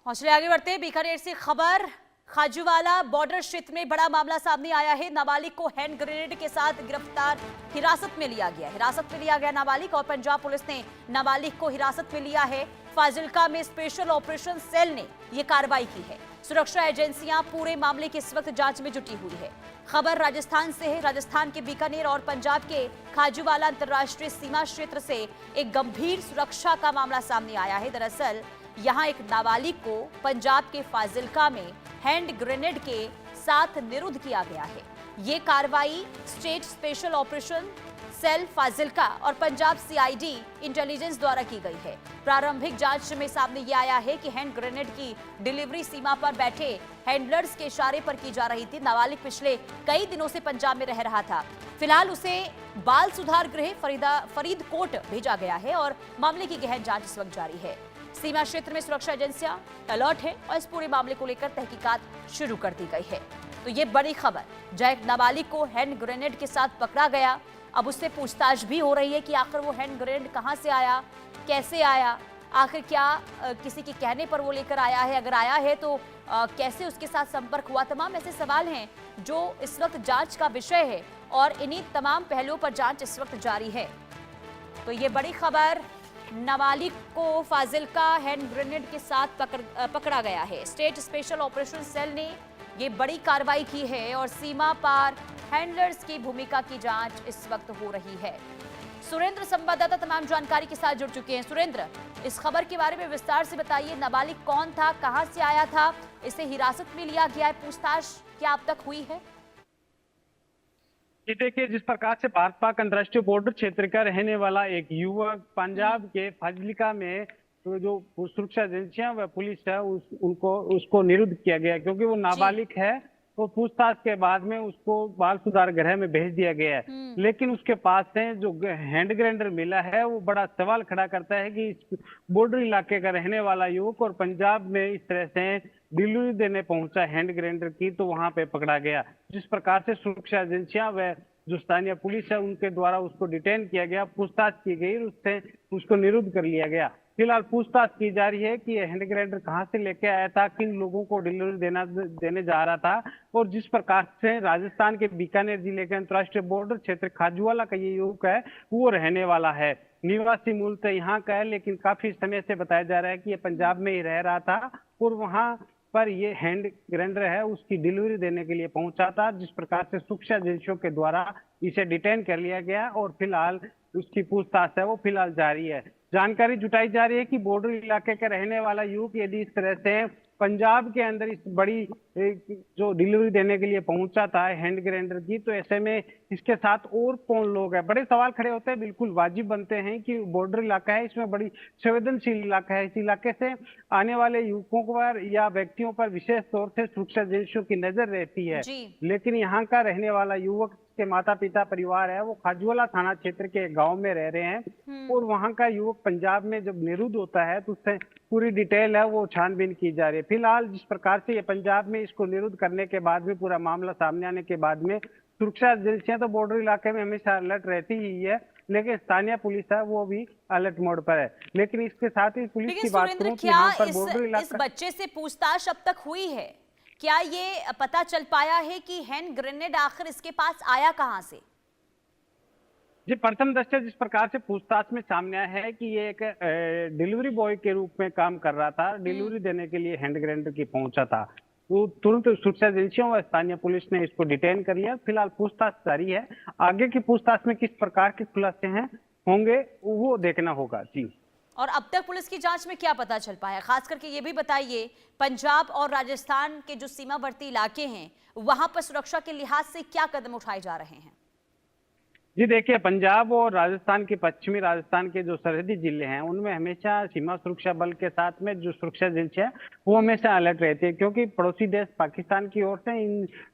हौसले आगे बढ़ते हैं। बीकानेर से खबर, खाजूवाला बॉर्डर क्षेत्र में बड़ा मामला सामने आया है। नाबालिग को हैंड ग्रेनेड के साथ गिरफ्तार, हिरासत में लिया गया। नाबालिग और पंजाब पुलिस ने नाबालिग को हिरासत में लिया है। फाजिल्का में स्पेशल ऑपरेशन सेल ने यह कार्रवाई की है। सुरक्षा एजेंसियां पूरे मामले की इस वक्त जांच में जुटी हुई है। खबर राजस्थान से है। राजस्थान के बीकानेर और पंजाब के खाजूवाला अंतर्राष्ट्रीय सीमा क्षेत्र से एक गंभीर सुरक्षा का मामला सामने आया है। दरअसल यहां एक नाबालिग को पंजाब के फाजिल्का में हैंड ग्रेनेड के साथ निरुद्ध किया गया है। ये कार्रवाई state special operation cell Fazilka और पंजाब सीआईडी इंटेलिजेंस द्वारा की गई है। प्रारंभिक जांच में सामने ये आया है कि हैंड ग्रेनेड की डिलीवरी सीमा पर बैठे हैंडलर्स के इशारे पर की जा रही थी। नाबालिग पिछले कई दिनों से पंजाब में रह रहा था। फिलहाल उसे बाल सुधार गृह फरीदकोट भेजा गया है और मामले की गहन जांच इस वक्त जारी है। सीमा क्षेत्र में सुरक्षा एजेंसियां अलर्ट है और इस पूरे मामले को लेकर तहकीकात शुरू कर दी गई है। तो ये बड़ी खबर, जहां एक नाबालिग को हैंड ग्रेनेड के साथ पकड़ा गया। अब उससे पूछताछ भी हो रही है कि आखिर वो हैंड ग्रेनेड कहां से आया, कैसे आया, आखिर क्या किसी के कहने पर वो लेकर आया है, अगर आया है तो कैसे उसके साथ संपर्क हुआ। तमाम ऐसे सवाल हैं जो इस वक्त जांच का विषय है और इन्हीं तमाम पहलुओं पर जांच इस वक्त जारी है। तो ये बड़ी खबर, नाबालिग को फाजिल्का हैंड ग्रेनेड के साथ पकड़ा गया है। स्टेट स्पेशल ऑपरेशन सेल ने ये बड़ी कार्रवाई की है और सीमा पार हैंडलर्स की भूमिका की जांच इस वक्त हो रही है। सुरेंद्र संवाददाता तमाम जानकारी के साथ जुड़ चुके हैं। सुरेंद्र, इस खबर के बारे में विस्तार से बताइए। नाबालिग कौन था, कहां से आया था, इसे हिरासत में लिया गया है, पूछताछ क्या अब तक हुई है? जी देखिए, जिस प्रकार से भारत पाक अंतर्राष्ट्रीय बॉर्डर क्षेत्र का रहने वाला एक युवक पंजाब के फाजिल्का में तो जो सुरक्षा एजेंसियां व पुलिस है उसको निरुद्ध किया गया क्योंकि वो नाबालिग है। तो पूछताछ के बाद में उसको बाल सुधार गृह में भेज दिया गया है। लेकिन उसके पास से जो हैंड ग्रेनेडर मिला है वो बड़ा सवाल खड़ा करता है कि इस बॉर्डर इलाके का रहने वाला युवक और पंजाब में इस तरह से डिलीवरी देने पहुंचा हैंड ग्रेनेडर की, तो वहां पे पकड़ा गया। जिस प्रकार से सुरक्षा एजेंसियां व जो स्थानीय पुलिस है उनके द्वारा उसको डिटेन किया गया, पूछताछ की गई, उससे उसको निरुद्ध कर लिया गया। फिलहाल पूछताछ की जा रही है कि हैंड ग्रेनेडर कहां से लेके आया था, किन लोगों को डिलीवरी देने जा रहा था। और जिस प्रकार से राजस्थान के बीकानेर जिले के अंतर्राष्ट्रीय बॉर्डर क्षेत्र खाजूवाला का ये युवक है वो रहने वाला है, निवासी मूलतः यहाँ का है, लेकिन काफी समय से बताया जा रहा है कि ये पंजाब में ही रह रहा था और वहां पर ये हैंड ग्रेनेडर है उसकी डिलीवरी देने के लिए पहुंचा था। जिस प्रकार से सुरक्षा एजेंसियों के द्वारा इसे डिटेन कर लिया गया और फिलहाल उसकी पूछताछ है वो फिलहाल जारी है। जानकारी जुटाई जा रही है कि बॉर्डर इलाके का रहने वाला युवक यदि इस तरह से पंजाब के अंदर इस बड़ी जो डिलीवरी देने के लिए पहुंचा था हैंड ग्रेनेडर की, तो ऐसे में इसके साथ और कौन लोग हैं, बड़े सवाल खड़े होते हैं। बिल्कुल वाजिब बनते हैं कि बॉर्डर इलाका है, इसमें बड़ी संवेदनशील इलाका है। इस इलाके से आने वाले युवकों पर या व्यक्तियों पर विशेष तौर से सुरक्षा एजेंसियों की नजर रहती है। लेकिन यहाँ का रहने वाला युवक के माता पिता परिवार है वो खाजूवाला थाना क्षेत्र के गांव में रह रहे हैं और वहां का युवक पंजाब में जब निरुद्ध होता है तो उससे पूरी डिटेल है वो छानबीन की जा रही है। फिलहाल जिस प्रकार से ये पंजाब में इसको निरुद्ध करने के बाद भी पूरा मामला सामने आने के बाद में सुरक्षा एजेंसियां तो बॉर्डर इलाके में हमेशा अलर्ट रहती ही है, लेकिन स्थानीय पुलिस है वो भी अलर्ट मोड पर है। लेकिन इसके साथ ही पुलिस की बात करूं तो यहाँ पर बॉर्डर इलाका, इस बच्चे से पूछताछ अब तक हुई है? क्या ये पता चल पाया है कि हैंड ग्रेनेड आखिर इसके पास आया कहां से? जी, प्रथम दृष्टया जिस प्रकार से पूछताछ में सामने आया है कि ये एक डिलीवरी बॉय के रूप में काम कर रहा था, डिलीवरी देने के लिए हैंड ग्रेनेडर की पहुंचा था, तो तुरंत सुरक्षा एजेंसियों व स्थानीय पुलिस ने इसको डिटेन कर लिया। फिलहाल पूछताछ जारी है, आगे की पूछताछ में किस प्रकार के खुलासे हैं होंगे वो देखना होगा। जी, और अब तक पुलिस की जांच में क्या पता चल पाया? खास करके ये भी बताइए, पंजाब और राजस्थान के जो सीमावर्ती इलाके हैं वहां पर सुरक्षा के लिहाज से क्या कदम उठाए जा रहे हैं? जी देखिए, पंजाब और राजस्थान के पश्चिमी राजस्थान के जो सरहदी जिले हैं उनमें हमेशा सीमा सुरक्षा बल के साथ में जो सुरक्षा एजेंसी है वो हमेशा अलर्ट रहती है, क्योंकि पड़ोसी देश पाकिस्तान की ओर से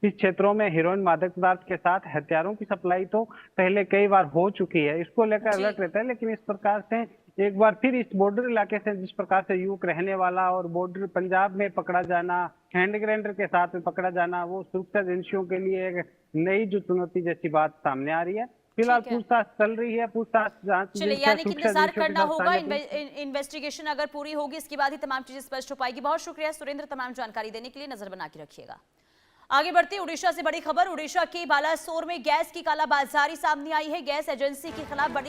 इस क्षेत्रों में हेरोइन मादक पदार्थ के साथ हथियारों की सप्लाई तो पहले कई बार हो चुकी है, इसको लेकर अलर्ट रहता है। लेकिन इस प्रकार से एक बार फिर इस बॉर्डर इलाके से जिस प्रकार से युवक रहने वाला और बॉर्डर पंजाब में पकड़ा जाना, हैंड ग्रेनेडर के साथ में पकड़ा जाना, वो सुरक्षा एजेंसियों के लिए एक नई जो चुनौती जैसी बात सामने आ रही है। फिलहाल ठीक है। पूछताछ चल रही है। पूछताछ जांच चलिए, एजेंसियां, यानी कि सुरक्षा इंतजार एजेंसियों के करना साथ होगा। ताले पुलिस। इन्वेस्टिगेशन अगर पूरी होगी, इसके बाद ही तमाम चीजें स्पष्ट हो पाएगी। बहुत शुक्रिया सुरेंद्र, तमाम जानकारी देने के लिए। नजर बना के रखिएगा। आगे बढ़ते उड़ीसा से बड़ी खबर। उड़ीसा के बालासोर में गैस की कालाबाजारी सामने आई है। गैस एजेंसी के खिलाफ बड़ी